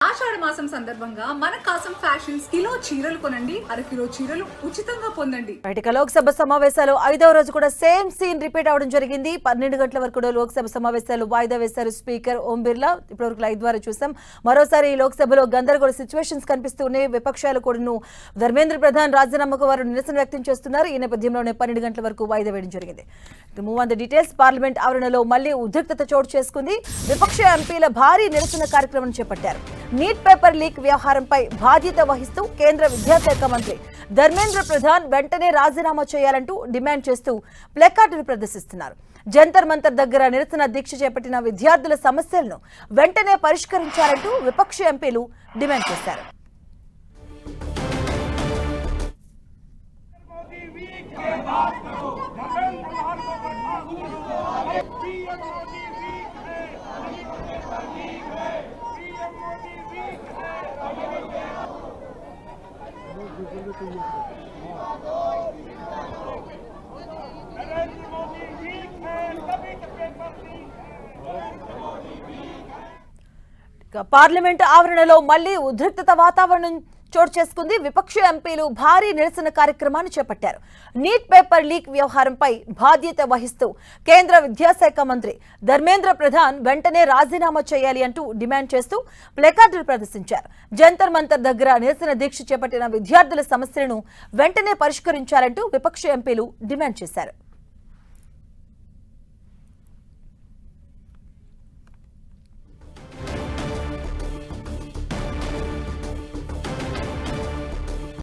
ఆషాఢ మాసం సందర్భంగా మన కాసం ఫ్యాషన్స్ కిలో చీరలు కొనండి, అరకిలో చీరలు ఉచితంగా పొందండి. బయట లోక్సభ సమావేశాలు 5వ రోజు కూడా సేమ్ సీన్ రిపీట్ అవడం జరిగింది. 12 గంటల వరకు కూడా లోక్సభ సమావేశాలు వాయిదా వేశారు స్పీకర్ ఓం బిర్లా. ఇప్పటివరకు లైవ్ ద్వారా చూసాం. మరోసారి లోక్సభలో గందరగోళ సిచ్యువేషన్స్ కనిపిస్తూనే విపక్షాలు కూడాను ధర్మేంద్ర ప్రధాన్ రాజీనామాకు వారు నిరసన వ్యక్తం చేస్తున్నారు. ఈ నేపథ్యంలోనే 12 గంటల వరకు వాయిదా వేయడం జరిగింది. Move on the details. Parliament ఆవరణలో మళ్లీ ఉద్రిక్తత చోటు చేసుకుంది. విపక్ష ఎంపీల భారీ నిరసన కార్యక్రమం చేపట్టారు. నీట్ పేపర్ లీక్ వ్యవహారంపై బాధ్యత వహిస్తూ కేంద్ర విద్యాశాఖ మంత్రి ధర్మేంద్ర ప్రధాన్ వెంటనే రాజీనామా చేయాలంటూ డిమాండ్ చేస్తూ ప్లకార్డులు ప్రదర్శిస్తున్నారు. జంతర్ మంతర్ దగ్గర నిరసన దీక్ష చేపట్టిన విద్యార్థుల సమస్యలను వెంటనే పరిష్కరించాలంటూ విపక్ష ఎంపీలు డిమాండ్ చేశారు. పార్లమెంట్ ఆవరణలో మళ్లీ ఉద్రిక్తత వాతావరణం చోటు చేసుకుంది. విపక్ష ఎంపీలు భారీ నిరసన కార్యక్రమాన్ని చేపట్టారు. నీట్ పేపర్ లీక్ వ్యవహారంపై బాధ్యత వహిస్తూ కేంద్ర విద్యాశాఖ మంత్రి ధర్మేంద్ర ప్రధాన్ వెంటనే రాజీనామా చేయాలి అంటూ డిమాండ్ చేస్తూ ప్లకార్డులు ప్రదర్శించారు. జంతర్ మంతర్ దగ్గర నిరసన దీక్ష చేపట్టిన విద్యార్థుల సమస్యలను వెంటనే పరిష్కరించాలంటూ విపక్ష ఎంపీలు డిమాండ్ చేశారు.